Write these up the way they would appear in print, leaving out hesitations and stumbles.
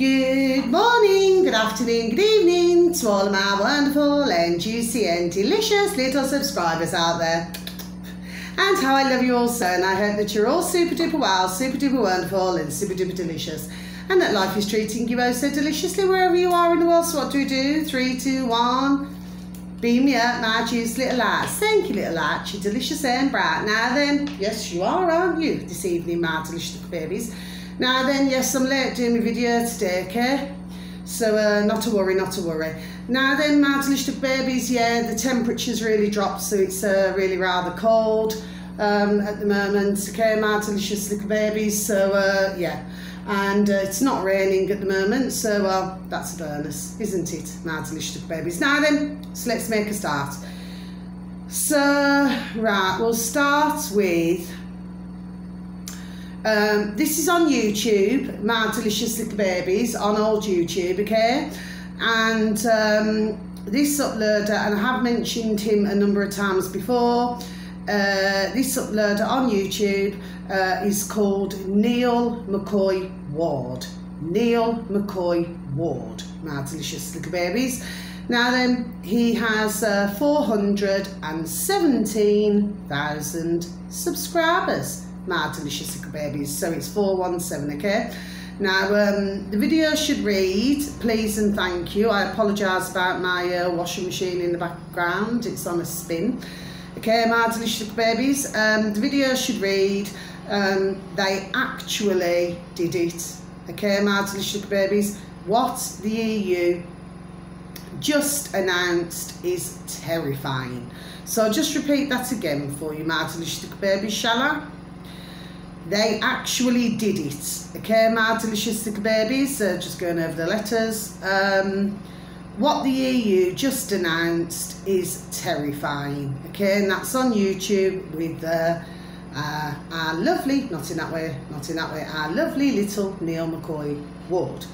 Good morning, good afternoon, good evening to all of my wonderful and juicy and delicious little subscribers out there. And how I love you all so, and I hope that you're all super duper well, super duper wonderful and super duper delicious. And that life is treating you oh so deliciously wherever you are in the world. So what do we do? 3, 2, 1. Beam me up, my juice little lights. Thank you, little lights. You're delicious and bright. Now then, yes you are, aren't you, this evening, my delicious little babies. Now then, yes, I'm late doing my video today, okay? So not to worry, not to worry. Now then, my delicious babies, yeah, the temperature's really dropped, so it's really rather cold at the moment, okay, my delicious little babies, so yeah. And it's not raining at the moment, so well, that's a bonus, isn't it, my delicious little babies? Now then, so let's make a start. So, right, we'll start with... this is on YouTube, my delicious little babies, on old YouTube, okay? And this uploader, and I have mentioned him a number of times before, this uploader on YouTube is called Neil McCoy Ward. Neil McCoy Ward, my delicious little babies. Now then, he has 417,000 subscribers. My delicious little babies, so it's 417, okay? Now the video should read please and thank you. I apologise about my washing machine in the background, it's on a spin, okay, my delicious little babies. The video should read they actually did it, okay, my delicious little babies. What the EU just announced is terrifying, so I'll just repeat that again for you, my delicious little babies, shall I? They actually did it, okay, my delicious little babies. Just going over the letters. What the EU just announced is terrifying, okay, and that's on YouTube with our lovely, not in that way, our lovely little Neil McCoy Ward.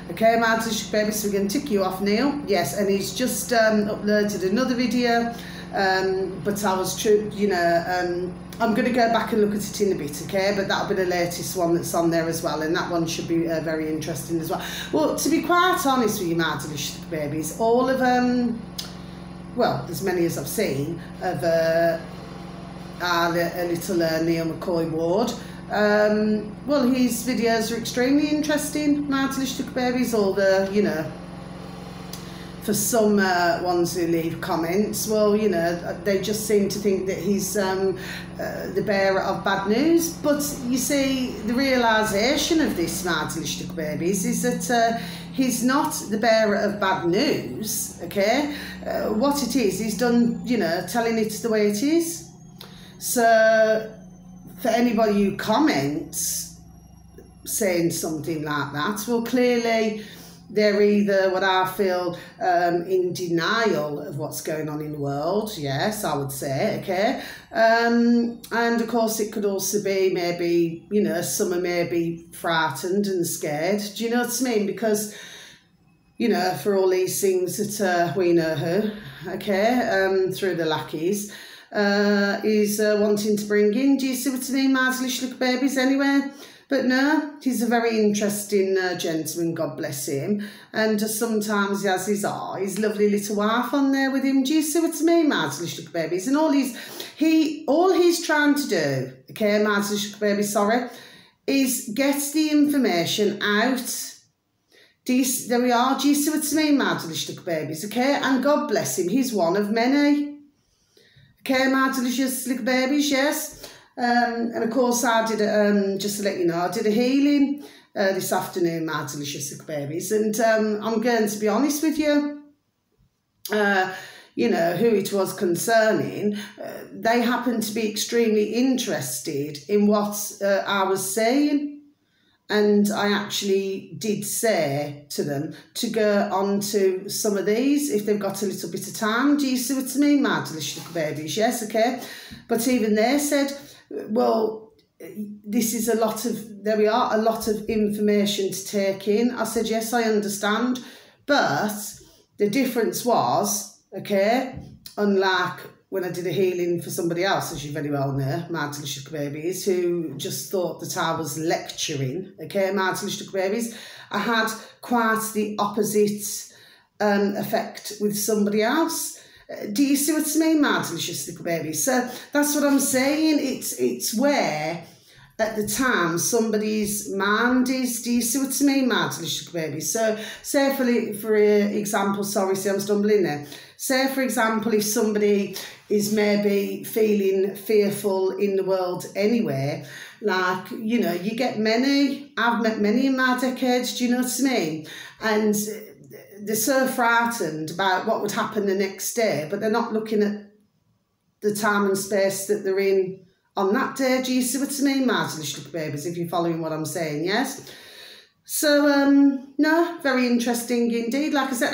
Okay, my delicious babies, so we're going to tick you off, Neil. Yes, and he's just uploaded another video, but I was true, you know, I'm going to go back and look at it in a bit, okay, but that'll be the latest one that's on there as well, and that one should be very interesting as well. Well, to be quite honest with you, my delicious babies, all of well, as many as I've seen of our little Neil McCoy Ward, well, his videos are extremely interesting, my delicious babies. All the, you know, for some ones who leave comments, well, you know, they just seem to think that he's the bearer of bad news. But you see, the realisation of this, my delicious babies, is that he's not the bearer of bad news, okay? What it is, he's done, you know, telling it the way it is. So for anybody who comments saying something like that, well, clearly they're either, what I feel, in denial of what's going on in the world, yes, I would say, okay? And of course it could also be maybe, you know, some are maybe frightened and scared, do you know what I mean? Because, you know, for all these things that we know who, okay, through the lackeys, is wanting to bring in, do you see what I mean, my delicious little babies, anyway? But no, he's a very interesting gentleman, God bless him. And sometimes he has his lovely little wife on there with him. Do you see what I mean, my delicious little babies? And all he's trying to do, okay, my delicious little babies, sorry, is get the information out. There we are. Do you see what I mean, my delicious little babies, okay? And God bless him, he's one of many. Okay, my delicious little babies, yes. And of course I did, just to let you know, I did a healing this afternoon, my delicious little babies, and I'm going to be honest with you, you know, who it was concerning, they happened to be extremely interested in what I was saying, and I actually did say to them to go on to some of these if they've got a little bit of time. Do you see what I mean, my delicious little babies? Yes, okay. But even they said, well, this is a lot of, there we are, a lot of information to take in. I said, yes, I understand. But the difference was, okay, unlike when I did a healing for somebody else, as you very well know, my delicious babies, who just thought that I was lecturing, okay, my delicious babies, I had quite the opposite effect with somebody else. Do you see what I mean, my delicious little babies? So that's what I'm saying. It's where at the time somebody's mind is. Do you see what I mean, my delicious little babies? So say for example, sorry, see I'm stumbling there. Say for example, if somebody is maybe feeling fearful in the world anyway, like, you know, you get many, I've met many in my decades, do you know what I mean? And they're so frightened about what would happen the next day, but they're not looking at the time and space that they're in on that day. Do you see what I mean, my little babies, if you're following what I'm saying, yes? So, no, very interesting indeed, like I said.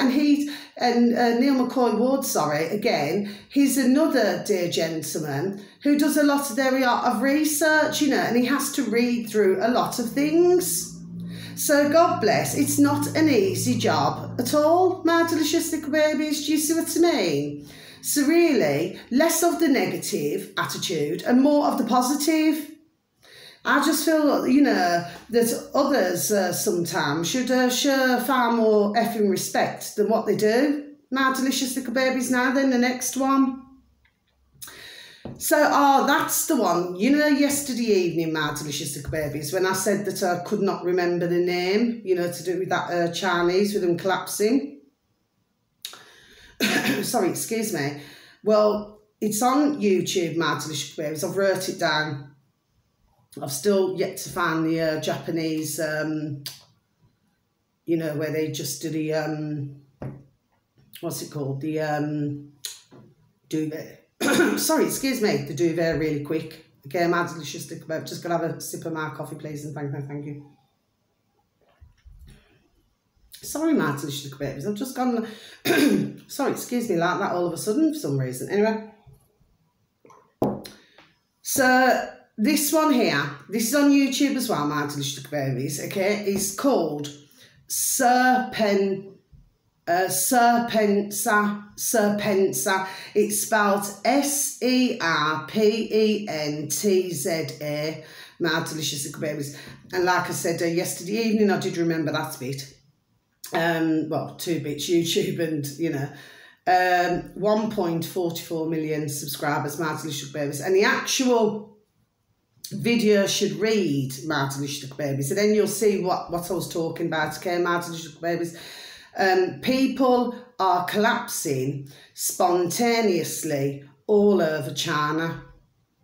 And Neil McCoy Ward, sorry, again, he's another dear gentleman who does a lot of of research, you know, and he has to read through a lot of things. So God bless, it's not an easy job at all, my delicious little babies. Do you see what I mean? So really, less of the negative attitude and more of the positive. I just feel, you know, that others sometimes should show far more effing respect than what they do. My delicious little babies. Now then, the next one. So, that's the one. You know, yesterday evening, my delicious little babies, when I said that I could not remember the name, you know, to do with that Chinese, with them collapsing. Sorry, excuse me. Well, it's on YouTube, my delicious little babies. I've wrote it down. I've still yet to find the Japanese, you know, where they just do the, what's it called? The duvet. Sorry, excuse me, the duvet really quick. Okay, I'm delicious. Just going to have a sip of my coffee, please, and thank you. Sorry, my delicious babies. I've just gone, sorry, excuse me, like that all of a sudden for some reason. Anyway. So, this one here, this is on YouTube as well, my delicious babies, okay? It's called Serpenza. It's spelled Serpentza, my delicious babies. And like I said yesterday evening, I did remember that bit. Well, 2 bits, YouTube and, you know, 1.44 million subscribers, my delicious babies. And the actual video should read, my delicious babies, and then you'll see what I was talking about, okay, my delicious babies. People are collapsing spontaneously all over China,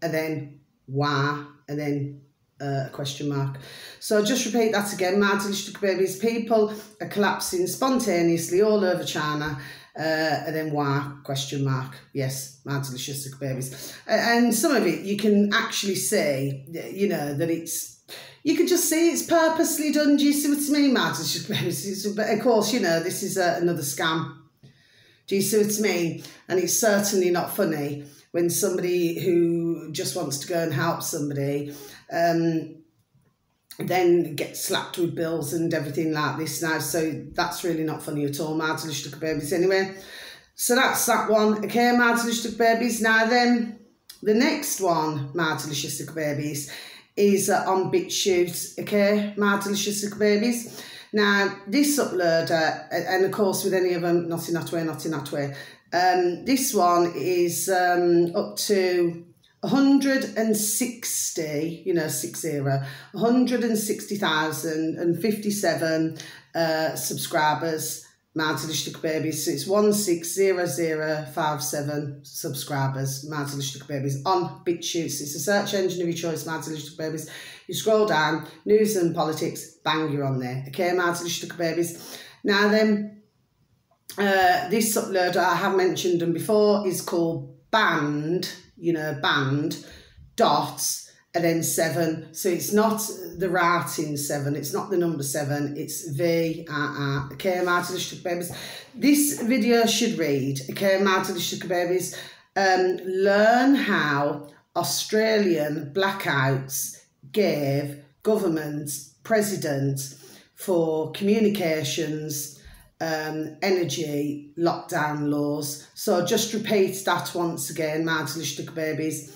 and then why, and then a question mark. So I'll just repeat that again, my delicious babies. People are collapsing spontaneously all over China, and then why, question mark. Yes, my delicious babies. And some of it you can actually see, you know, that it's, you can just see it's purposely done. Do you see what I mean, my delicious babies? But of course, you know, this is another scam. Do you see what I mean? And it's certainly not funny when somebody who just wants to go and help somebody then get slapped with bills and everything like this now. So that's really not funny at all, my delicious babies. Anyway, so that's that one. Okay, my delicious babies. Now then, the next one, my delicious babies, is on BitChute. Okay, my delicious babies. Now, this uploader, and of course with any of them, not in that way. This one is up to 160, you know, 160,057 subscribers, my delicious babies. So it's 160057 subscribers, my delicious babies, on BitChute. So it's a search engine of your choice, my delicious babies. You scroll down, news and politics, bang, you're on there. Okay, my delicious babies. Now then, this uploader, I have mentioned them before, is called Band, you know, band, dots, and then 7. So it's not the writing 7, it's not the number 7, it's V, okay, my delicious babies. This video should read, okay, my delicious babies, learn how Australian blackouts gave government president for communications, energy lockdown laws. So just repeat that once again, my delicious babies.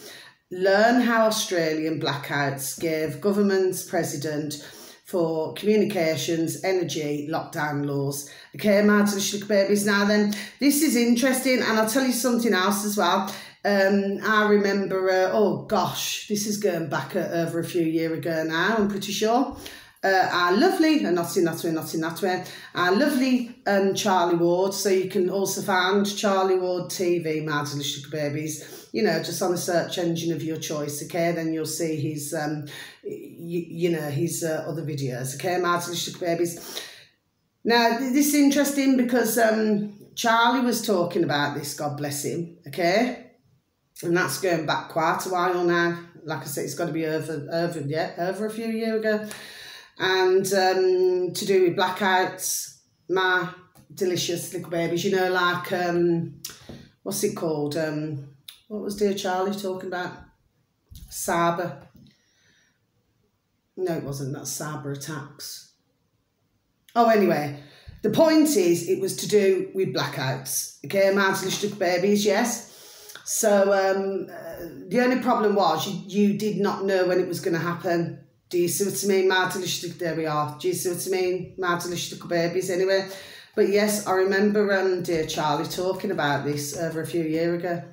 Learn how Australian blackouts gave government's president for communications, energy, lockdown laws. Okay, my delicious little babies. Now then, this is interesting, and I'll tell you something else as well. I remember, oh gosh, this is going back over a few years ago now, I'm pretty sure. Our lovely, not in that way, our lovely Charlie Ward. So you can also find Charlie Ward TV, my delicious little babies, you know, just on a search engine of your choice, okay? Then you'll see his, you know, his other videos, okay, my delicious little babies. Now, this is interesting because Charlie was talking about this, God bless him, okay? And that's going back quite a while now. Like I said, it's got to be over a few years ago. And to do with blackouts, my delicious little babies, you know, like, what's it called? What was dear Charlie talking about? Cyber. No, it wasn't. That's cyber attacks. Oh, anyway, the point is, it was to do with blackouts. Okay, my delicious little babies, yes. So the only problem was you did not know when it was going to happen. Do you see what I mean? My delicious, there we are. Do you see what I mean? My delicious little babies anyway. But yes, I remember dear Charlie talking about this over a few years ago.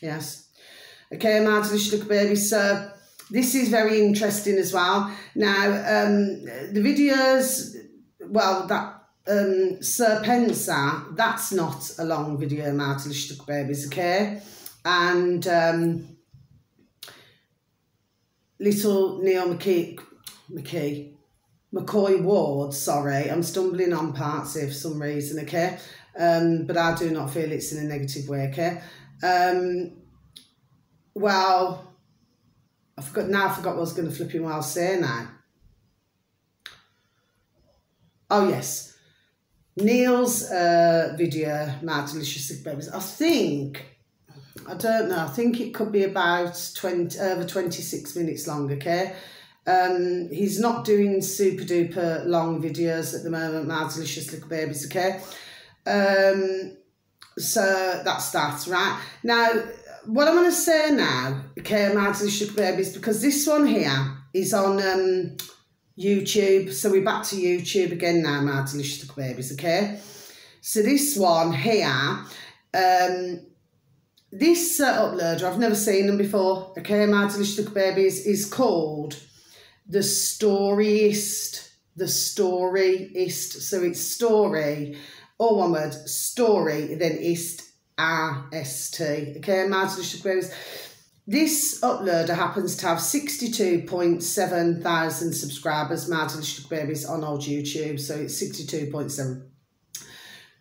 Yes. Okay, my delicious little babies. So this is very interesting as well. Now, the videos, well, that Sir Pensa, that's not a long video, my delicious little babies, okay? And little Neil McCoy Ward, sorry, I'm stumbling on parts here for some reason, okay? But I do not feel it's in a negative way, okay? Well, I forgot what I was going to flip in while I was saying now. Oh, yes. Neil's video, my delicious little babies, I think, I don't know, I think it could be about over 26 minutes long, okay? He's not doing super duper long videos at the moment, my delicious little babies, okay? So that's that, right? Now, what I'm going to say now, okay, my delicious little babies, because this one here is on YouTube, so we're back to YouTube again now, my delicious little babies, okay? So this one here, this uploader, I've never seen them before, okay, my delicious little babies, is called The Storyist, so it's story, all one word, story, then ist, R-S-T, okay, my delicious little babies. This uploader happens to have 62.7 thousand subscribers, my delicious little babies, on old YouTube, so it's 62.7.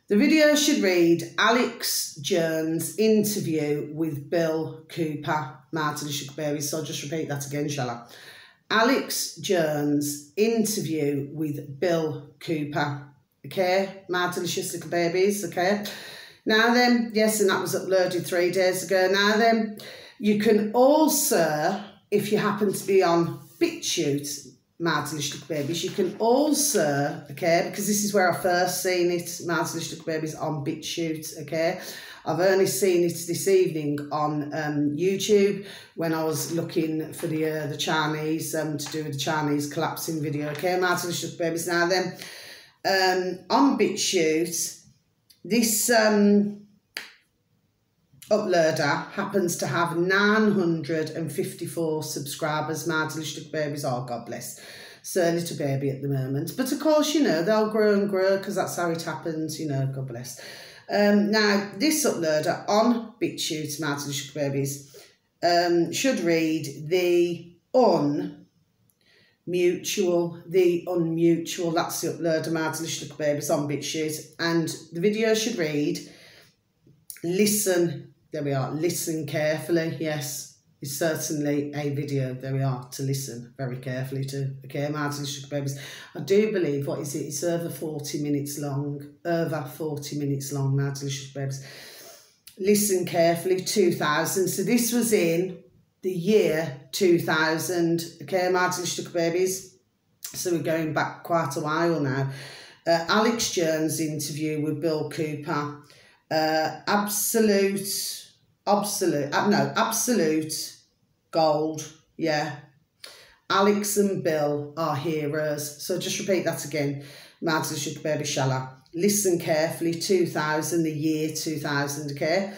The video should read Alex Jones interview with Bill Cooper, my delicious little babies, so I'll just repeat that again, shall I? Alex Jones interview with Bill Cooper, okay, my delicious little babies, okay? Now then, yes, and that was uploaded 3 days ago. Now then, you can also, if you happen to be on BitChute, my delicious little babies, you can also, okay, because this is where I first seen it, my delicious little babies, on BitChute, okay? I've only seen it this evening on YouTube when I was looking for the Chinese, to do with the Chinese collapsing video, okay, my delicious little babies. Now then, on BitChute, this uploader happens to have 954 subscribers, my delicious little babies. Oh, God bless. So little baby at the moment. But of course, you know, they'll grow and grow because that's how it happens, you know, God bless. Now, this uploader on BitChute, my delicious little babies, should read the unmutual, that's the uploader, my delicious little babies, on BitChute. And the video should read, listen, there we are, listen carefully, yes, it's certainly a video, there we are, to listen very carefully to, okay, my delicious little babies. I do believe, what is it, it's over 40 minutes long, my delicious little babies. Listen carefully, 2000, so this was in the year 2000, okay, my delicious little babies, so we're going back quite a while now. Alex Jones interview with Bill Cooper. Absolute gold, yeah. Alex and Bill are heroes. So just repeat that again. Martin Sugar Baby Shala. Listen carefully. 2000, the year 2000, okay?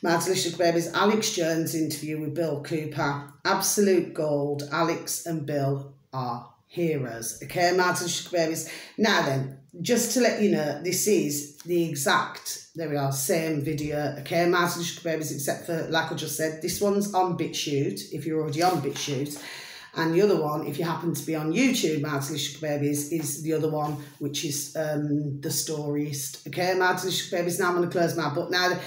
Martin Sugar Baby's Alex Jones interview with Bill Cooper. Absolute gold. Alex and Bill are heroes, okay? Martin Sugar Babies. Now then, just to let you know, this is the exact, there we are, same video, okay? Martin Sugar Babies, except for, like I just said, this one's on BitChute, if you're already on BitChute. And the other one, if you happen to be on YouTube, Martin Sugar Babies, is the other one, which is the Storyist. Okay, Martin Sugar Babies. Now I'm going to close my book. Now,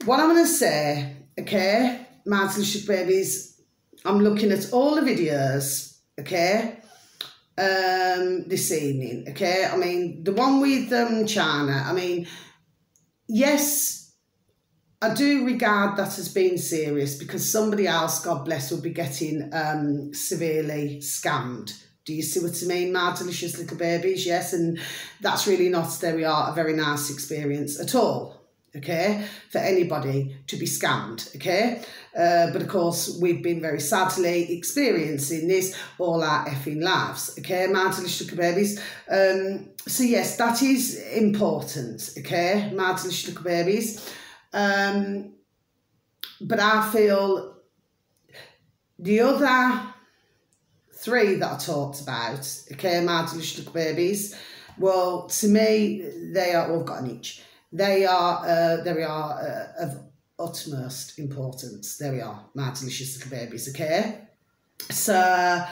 what I'm going to say, okay, Martin Sugar Babies, I'm looking at all the videos, okay, this evening, okay. I mean, the one with China, I mean, yes, I do regard that as being serious because somebody else, God bless, will be getting severely scammed. Do you see what I mean? My delicious little babies, yes, and that's really not, there we are, a very nice experience at all, okay, for anybody to be scammed, okay? But of course, we've been very sadly experiencing this all our effing lives, okay, my delicious little babies. So yes, that is important, okay, my delicious little babies. But I feel the other three that I talked about, okay, my delicious little babies, well, to me, they are, well, I've got an itch. They are of utmost importance. There we are, my delicious little babies, okay? So,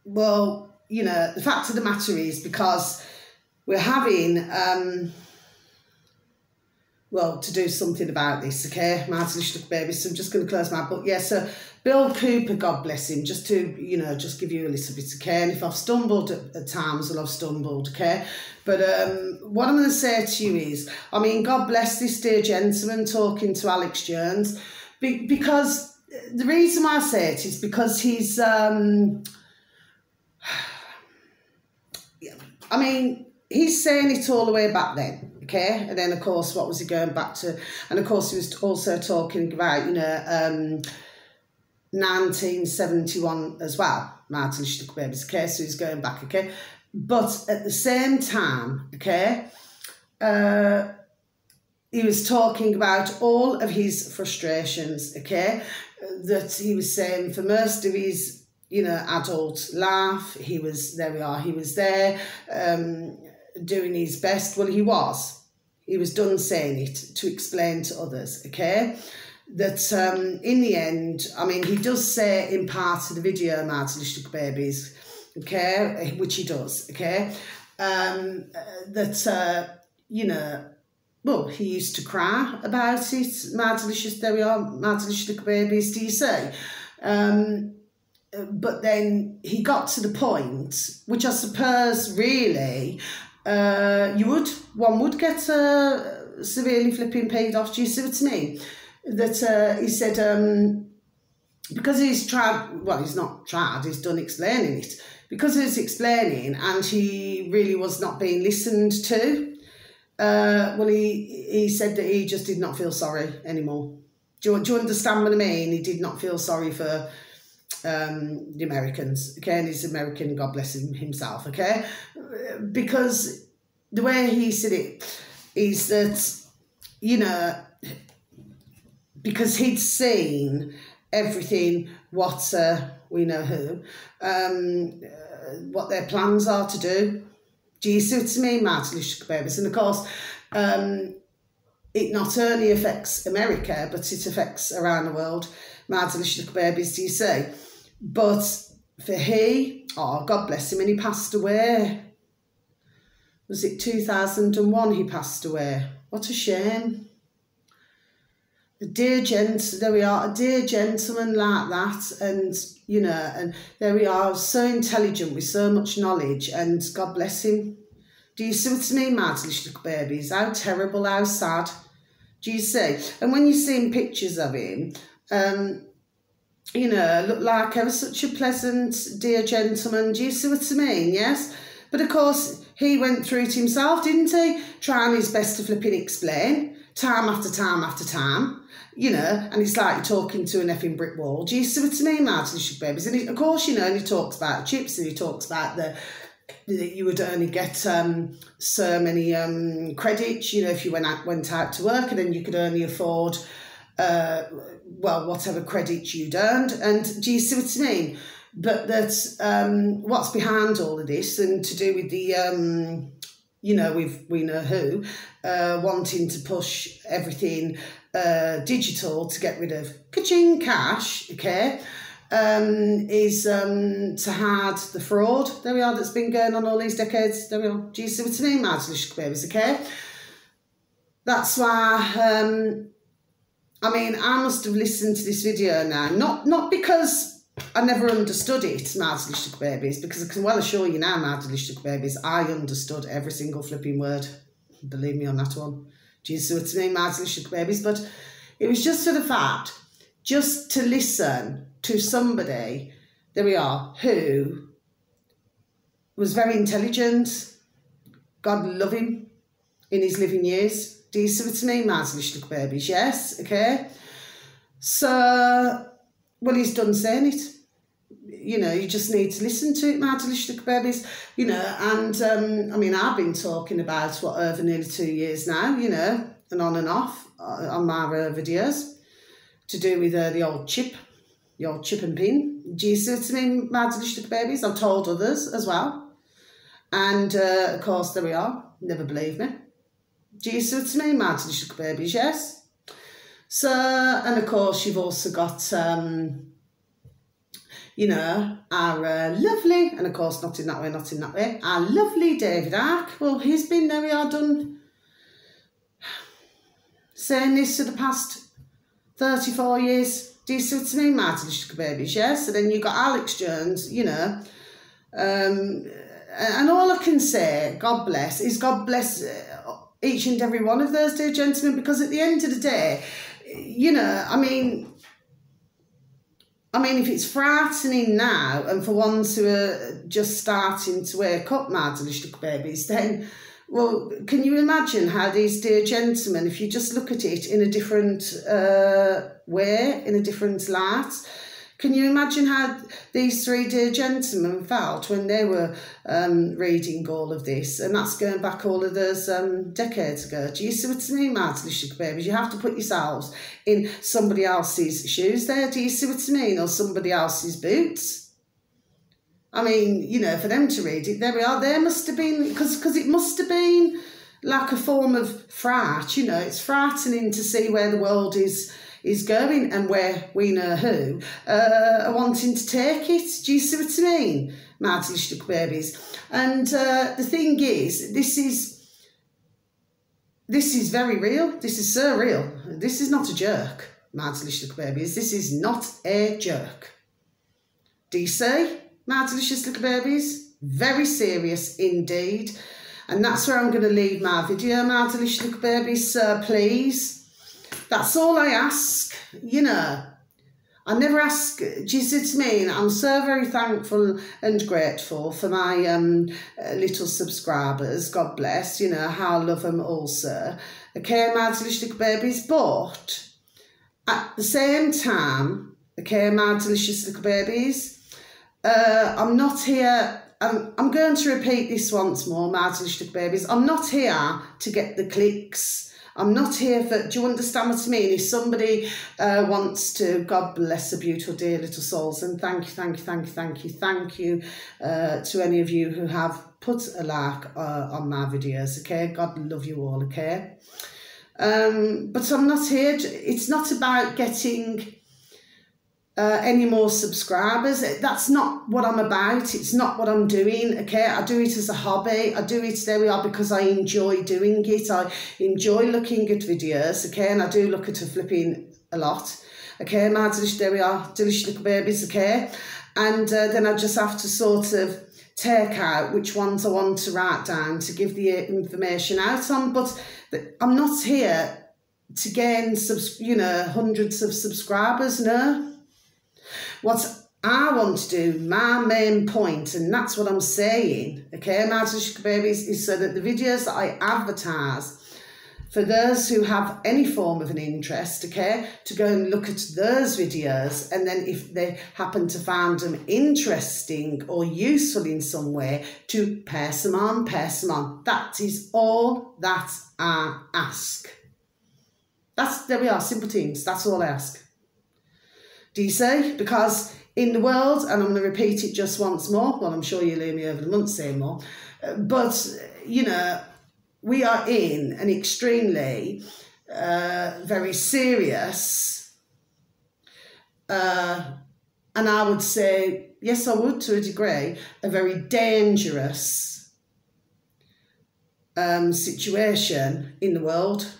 well, you know, the fact of the matter is, because we're having, well, to do something about this, okay, my delicious little babies. So I'm just going to close my book. Yeah, so Bill Cooper, God bless him, just to, you know, just give you a little bit, okay, and if I've stumbled at times, well, I've stumbled, okay, but what I'm going to say to you is, I mean, God bless this dear gentleman talking to Alex Jones, because the reason why I say it is because he's, I mean, he's saying it all the way back then, okay? And then, of course, what was he going back to? And, of course, he was also talking about, you know, 1971 as well, Martin Sugar Babies, okay? So he's going back, okay? But at the same time, okay, he was talking about all of his frustrations, okay, that he was saying for most of his, you know, adult life, he was, there we are, he was there, doing his best. Well, he was done saying it to explain to others, okay, that in the end, I mean, he does say in part of the video, Martin Sugar Babies, okay, which he does, okay, that, you know, well, he used to cry about it, my delicious, there we are, my delicious little babies, do you say? But then he got to the point, which I suppose really, one would get severely flipping paid off. Do you see what I mean? That he said, because he's tried, well, he's not tried, he's done explaining it, because he was explaining and he really was not being listened to. Well, he said that he just did not feel sorry anymore. Do you understand what I mean? He did not feel sorry for the Americans, okay, and he's American, God bless him himself, okay, because the way he said it is that, you know, because he'd seen everything what we know who, what their plans are to do. Do you see what I mean, Martin Sugar Babies? And of course, it not only affects America, but it affects around the world, Martin Sugar Babies, do you see? But for he, oh, God bless him, and he passed away. Was it 2001 he passed away? What a shame. A dear there we are, a dear gentleman like that, and, you know, and there we are, so intelligent with so much knowledge, and God bless him. Do you see what I mean, Martin Sugar Babies? How terrible, how sad. Do you see? And when you're seeing pictures of him, you know, look like he was such a pleasant, dear gentleman. Do you see what I mean? Yes? But of course, he went through it himself, didn't he? Trying his best to flipping explain, time after time after time, you know, and it's like you're talking to an effing brick wall. Do you see what I mean, Martin Sugar Babies? And he, of course, you know, and he talks about chips, and he talks about that you would only get so many credits, you know, if you went out to work, and then you could only afford, well, whatever credits you'd earned. And do you see what I mean? But that's what's behind all of this, and to do with the, you know, we know who, wanting to push everything digital to get rid of ka-ching cash, okay, is to hide the fraud, there we are, that's been going on all these decades, there we are. Do you see what I mean, Martin Sugar Babies, okay? That's why, I mean, I must have listened to this video now, not because I never understood it, Martin Sugar Babies, because I can well assure you now, Martin Sugar Babies, I understood every single flipping word. Believe me on that one. Do you see what I mean, Martin Sugar Babies? But it was just for the fact, just to listen to somebody, there we are, who was very intelligent, God love him, in his living years. Do you see what I mean, Martin Sugar Babies? Yes, okay. So, well, he's done saying it. You know, you just need to listen to it, Martin Sugar Babies. You know, and I mean, I've been talking about what over nearly 2 years now, you know, and on and off on my videos to do with the old chip and pin. Do you see what I mean, Martin Sugar Babies? I've told others as well. And of course, there we are. Never believe me. Do you see what I mean, Martin Sugar Babies? Yes. So, and of course, you've also got, you know, our lovely, and of course, not in that way, our lovely David Icke. Well, he's been, there we are, done saying this for the past 34 years. Do you see what I mean, Martin Sugar Babies? Yes. And then you've got Alex Jones, you know, and all I can say, God bless, is God bless each and every one of those dear gentlemen, because at the end of the day, you know, I mean, if it's frightening now, and for ones who are just starting to wake up, Martin Sugar Babies, then, well, can you imagine how these dear gentlemen, if you just look at it in a different way, in a different light, can you imagine how these three dear gentlemen felt when they were reading all of this? And that's going back all of those decades ago. Do you see what I mean, Martin Sugar Babies? You have to put yourselves in somebody else's shoes there. Do you see what I mean? Or somebody else's boots. I mean, you know, for them to read it, there we are. There must have been, because it must have been like a form of fright. You know, it's frightening to see where the world is going, and where we know who are wanting to take it. Do you see what I mean, Martin Sugar Babies? And the thing is, this is very real. This is so real. This is not a joke, Martin Sugar Babies. This is not a joke. Do you see, Martin Sugar Babies? Very serious indeed. And that's where I'm going to leave my video, Martin Sugar Babies. So please, that's all I ask, you know. I never ask, do you see what I mean? I'm so very thankful and grateful for my little subscribers, God bless, you know, how I love them also. Okay, Martin Sugar Babies, but at the same time, okay, Martin Sugar Babies, I'm not here, I'm going to repeat this once more, Martin Sugar Babies, I'm not here to get the clicks. I'm not here for, do you understand what I mean? If somebody wants to, God bless the beautiful dear little souls, and thank you to any of you who have put a like on my videos, okay? God love you all, okay? But I'm not here, it's not about getting any more subscribers. That's not what I'm about. It's not what I'm doing, okay? I do it as a hobby. I do it, there we are, because I enjoy doing it. I enjoy looking at videos, okay? And I do look at a flipping a lot, okay? There we are, delicious little babies, okay? And then I just have to sort of take out which ones I want to write down to give the information out on. But I'm not here to gain, you know, hundreds of subscribers, no. What I want to do my main point, and that's what I'm saying, okay, my delicious babies, is so that the videos that I advertise, for those who have any form of an interest, okay, to go and look at those videos, and then if they happen to find them interesting or useful in some way, to pass them on. That is all that I ask. There we are, simple things, that's all I ask. Do you see? Because in the world, and I'm going to repeat it just once more, well, I'm sure you'll hear me over the month saying more, but, you know, we are in an extremely, very serious, and I would say, yes, I would to a degree, a very dangerous situation in the world.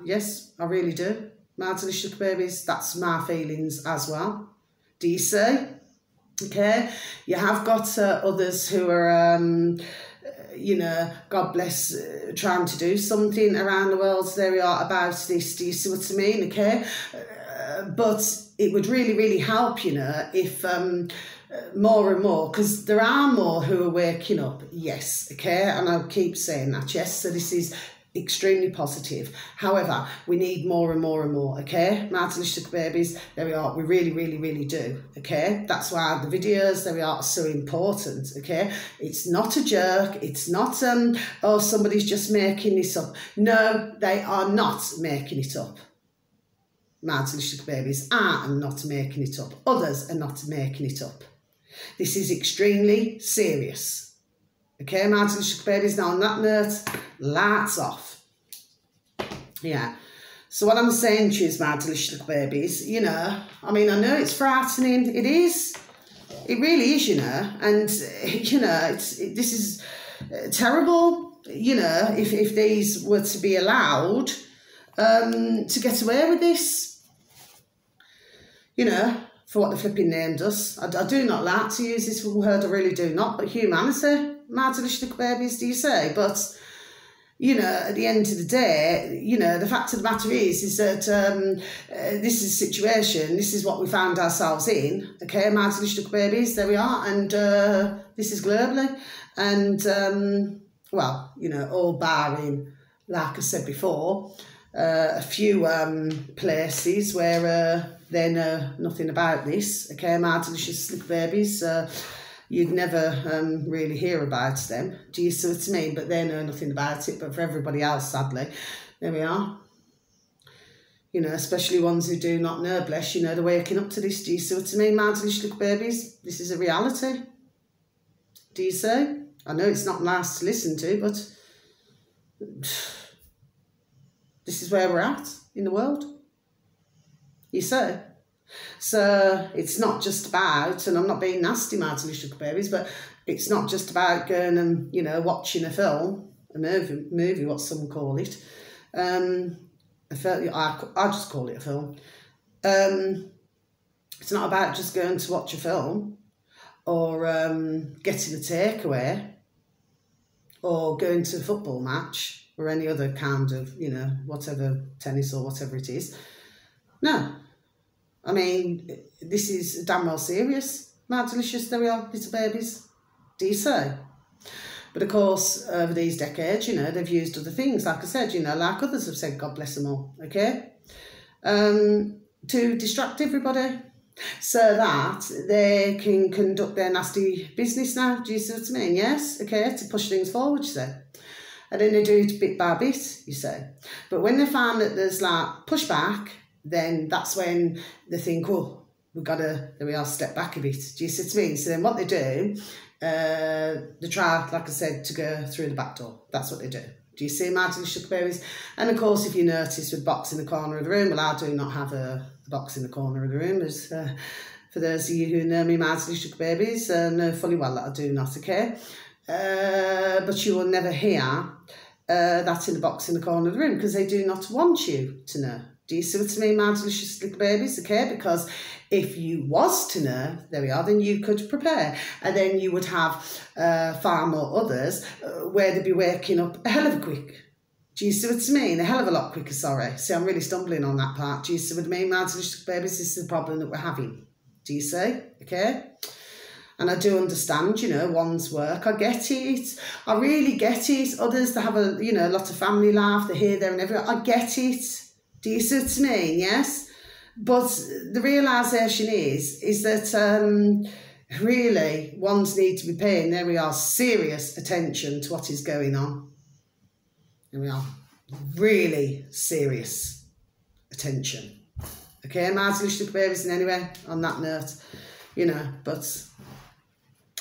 Yes, I really do. My delicious babies, that's my feelings as well. Do you see? Okay, you have got others who are, you know, God bless, trying to do something around the world. So there we are about this. Do you see what I mean? Okay, but it would really, really help, you know, if more and more, because there are more who are waking up. Yes, okay, and I'll keep saying that. Yes, so this is extremely positive. However, we need more and more and more, okay? My delicious babies, there we are, we really, really, really do, okay? That's why the videos, there we are so important, okay? It's not a joke, it's not, oh, somebody's just making this up. No, they are not making it up. My delicious babies, I am not making it up. Others are not making it up. This is extremely serious. Okay, my delicious babies, now on that note, lights off. Yeah, so what I'm saying to you is, my delicious babies, you know, I mean, I know it's frightening, it is, it really is, you know, and, you know, this is terrible, you know, if these were to be allowed to get away with this, you know, for what the flipping named us. I do not like to use this word, I really do not, but humanity. My delicious babies, do you say? But, you know, at the end of the day, you know, the fact of the matter is that this is a situation, this is what we found ourselves in, okay, my delicious babies, there we are, and this is globally, and, well, you know, all barring, like I said before, a few places where they know nothing about this, okay, my delicious little babies, you'd never really hear about them. Do you see what I mean? But they know nothing about it. But for everybody else, sadly, there we are. You know, especially ones who do not know, bless, you know, they're waking up to this. Do you see what I mean, my delicious little babies? This is a reality. Do you see? I know it's not nice to listen to, but this is where we're at in the world. You see? So it's not just about, and I'm not being nasty, my delicious babies, but it's not just about going and, you know, watching a film, a movie, what some call it. I just call it a film. It's not about just going to watch a film or getting a takeaway or going to a football match or any other kind of, you know, whatever, tennis or whatever it is. No. I mean, this is damn well serious. My delicious, there we are, little babies. Do you say? But of course, over these decades, you know, they've used other things, like I said, you know, like others have said, God bless them all, okay? To distract everybody so that they can conduct their nasty business now. Do you see what I mean? Yes, okay, to push things forward, you say. And then they do it bit by bit, you say. But when they find that there's like pushback, then that's when they think, oh, we've got to, there we are, step back a bit. Do you see what I mean? So then what they do, they try, like I said, to go through the back door. That's what they do. Do you see, my delicious babies? And of course, if you notice with box in the corner of the room, well, I do not have a box in the corner of the room. As, for those of you who know me, my delicious babies, know fully well that I do not, okay? But you will never hear that in the box in the corner of the room because they do not want you to know. Do you see what I mean, my delicious little babies? Okay, because if you was to know, there we are, then you could prepare. And then you would have far more others where they'd be waking up a hell of a quick. Do you see what I mean? A hell of a lot quicker, sorry. See, I'm really stumbling on that part. Do you see what I mean, my delicious babies? This is the problem that we're having. Do you see? Okay? And I do understand, you know, one's work. I get it. I really get it. Others, they have a, you know, a lot of family life. They're here, there and everywhere. I get it. Do you see what I mean? Yes? But the realisation is that really ones need to be paying, there we are, serious attention to what is going on. There we are. Really serious attention. Okay, Martin Luther Babies in any way on that note, you know, but...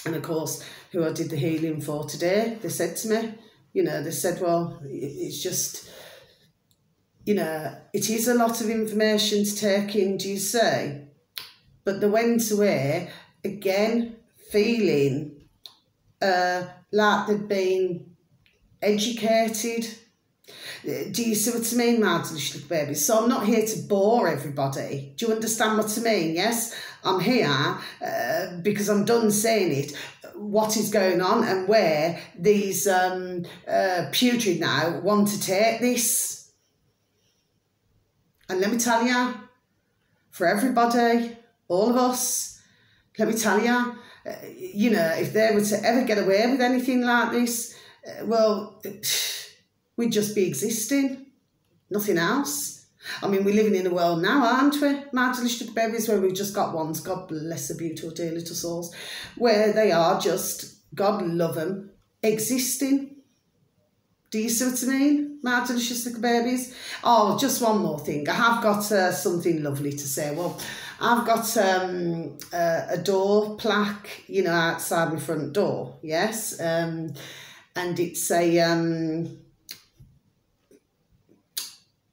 And of course, who I did the healing for today, they said to me, you know, they said, well, it's just, you know, it is a lot of information to take in, do you see? But they went away, again, feeling like they'd been educated. Do you see what I mean, Martin Luther Baby? So I'm not here to bore everybody. Do you understand what I mean? Yes, I'm here because I'm done saying it, what is going on and where these putrid now want to take this. And let me tell you, for everybody, all of us, let me tell you, you know, if they were to ever get away with anything like this, well... we'd just be existing, nothing else. I mean, we're living in a world now, aren't we? Martin Luther Babies, where we've just got ones, God bless the beautiful dear little souls, where they are just, God love them, existing. Do you see what I mean, Martin Luther Babies? Oh, just one more thing. I have got something lovely to say. Well, I've got a door plaque, you know, outside my front door, yes? And it's a...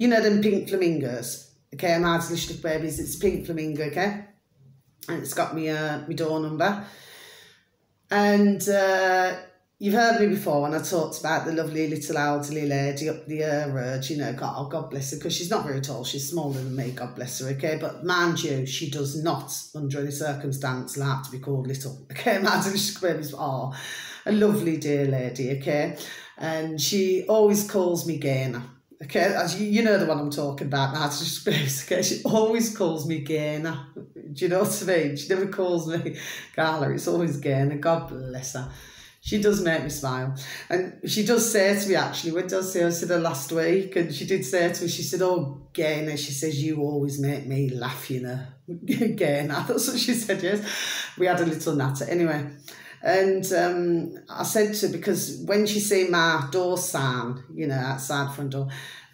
you know them pink flamingos, okay? Martin Luther Babies, it's pink flamingo, okay? And it's got me my door number. And you've heard me before when I talked about the lovely little elderly lady up the road, you know, God bless her, because she's not very tall, she's smaller than me, God bless her, okay? But mind you, she does not, under any circumstance, like to be called little, okay? Martin Luther Babies are a lovely dear lady, okay? And she always calls me Gainer. Okay, as you know the one I'm talking about, Martin Luther Babies, okay? She always calls me Gainer. Do you know what I mean? She never calls me Carla, it's always Gainer. God bless her. She does make me smile. And she does say to me, actually, when I said her last week, and she did say to me, she said, oh, Gainer, she says, you always make me laugh, you know. Gainer, that's what she said, yes. We had a little natter. Anyway, and I said to her, because when she seen my door sign, you know, outside front door,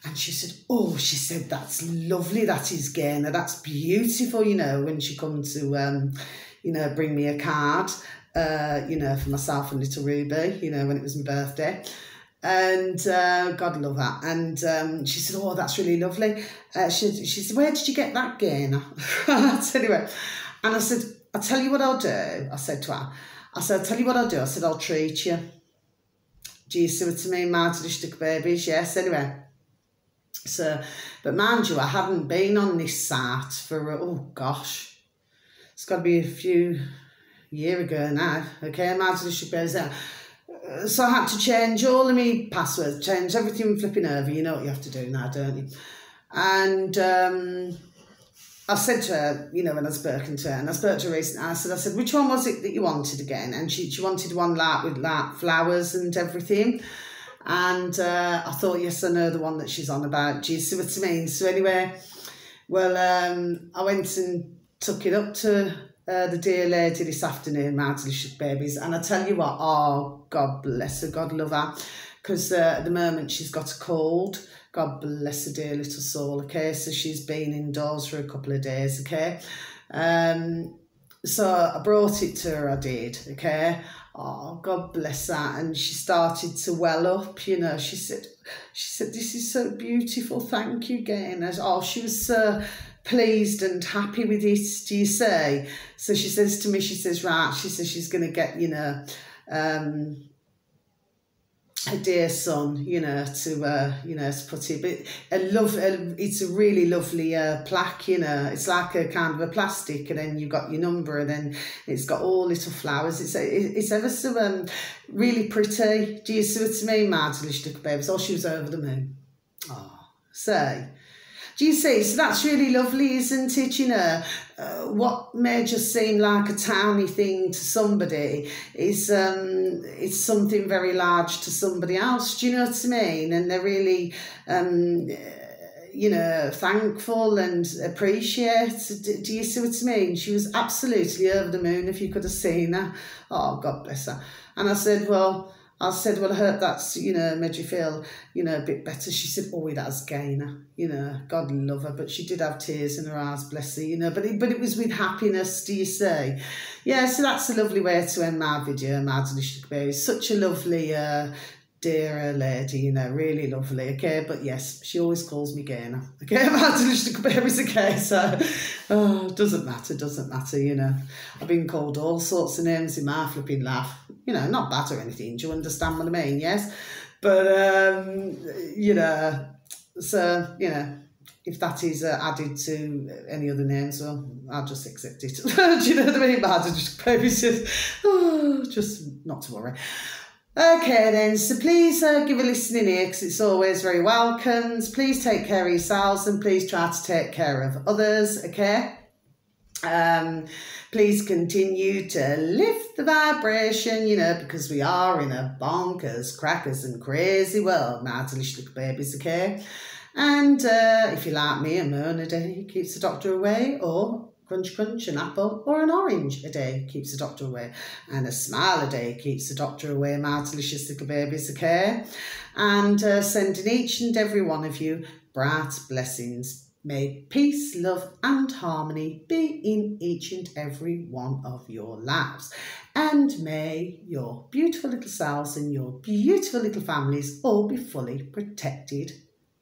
and she said, oh, she said, that's lovely, that is Gainer, that's beautiful, you know, when she come to, you know, bring me a card, you know, for myself and little Ruby, you know, when it was my birthday. And God love her. And she said, oh, that's really lovely. She said, where did you get that Gainer? Anyway, and I said, I'll tell you what I'll do. I said to her, I said, I'll tell you what I'll do. I said, I'll treat you. Do you see what I mean, Martin Luther Babies? Yes, anyway. So, but mind you, I haven't been on this site for, oh gosh, it's got to be a few years ago now, okay, Martin Luther Babies there. So I had to change all of my passwords, change everything flipping over. You know what you have to do now, don't you? And I said to her, you know, when I was spoken to her, and I spoke to her recently, I said, which one was it that you wanted again? And she wanted one like with like flowers and everything. And I thought, yes, I know the one that she's on about. Do you see what I mean? So anyway, well, I went and took it up to the dear lady this afternoon, Martin Luther Babies, and I tell you what, oh, God bless her, God love her, because at the moment she's got a cold. God bless her dear little soul, okay? So she's been indoors for a couple of days, okay? So I brought it to her, I did, okay? Oh, God bless her. And she started to well up, you know. She said, this is so beautiful, thank you, Gainer. Oh, she was so pleased and happy with it, do you say? So she says to me, she says, right, she says she's going to get, you know, her dear son, you know, to put it. But it's a really lovely plaque, you know. It's like a kind of a plastic, and then you've got your number, and then it's got all little flowers. It's ever so really pretty. Do you see what I mean, Martin Luther Babies? Oh, she was over the moon. Oh, say. Do you see? So that's really lovely, isn't it? You know, what may just seem like a tiny thing to somebody is it's something very large to somebody else. Do you know what I mean? And they're really you know, thankful and appreciate. Do you see what I mean? She was absolutely over the moon if you could have seen her. Oh, God bless her. And I said, well, I hope that's, you know, made you feel, you know, a bit better. She said, oh, it has, Gaynor, you know, God love her, but she did have tears in her eyes, bless her, you know, but it was with happiness, do you see? Yeah, so that's a lovely way to end my video, my delicious baby. Such a lovely, dear lady, you know, really lovely, okay? But yes, she always calls me Gaynor, okay? My delicious baby's okay, so doesn't matter, you know. I've been called all sorts of names in my flipping life, you know, not bad or anything, do you understand what I mean? Yes, but you know, so, you know, if that is added to any other names, well, I'll just accept it. Do you know what I mean? My delicious baby's just not to worry. Okay then, so please give a listening ear because it's always very welcomed. Please take care of yourselves and please try to take care of others, okay? Please continue to lift the vibration, you know, because we are in a bonkers, crackers and crazy world, my delicious little babies, okay? And if you like me, a moon a day keeps the doctor away, or crunch crunch, an apple or an orange a day keeps the doctor away, and a smile a day keeps the doctor away, my delicious little babies, okay? And sending each and every one of you bright blessings. May peace, love and harmony be in each and every one of your lives, and may your beautiful little selves and your beautiful little families all be fully protected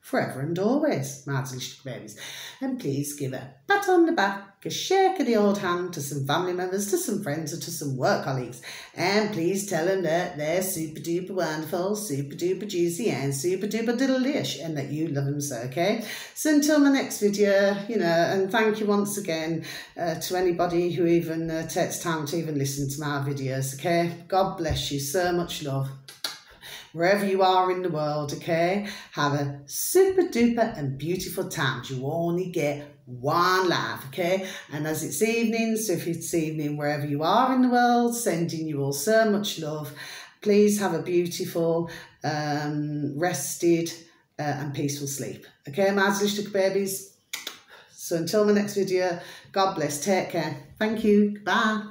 forever and always, my delicious babies. And please give a pat on the back, a shake of the old hand to some family members, to some friends or to some work colleagues, and please tell them that they're super duper wonderful, super duper juicy and super duper delish, and that you love them so, okay? So until my next video, you know, and thank you once again to anybody who even takes time to even listen to my videos, okay? God bless you, so much love. Wherever you are in the world, okay? Have a super duper and beautiful time. You only get one life, okay? And as it's evening, so if it's evening wherever you are in the world, sending you all so much love. Please have a beautiful, rested and peaceful sleep. Okay, my delicious babies? So until my next video, God bless, take care. Thank you, bye.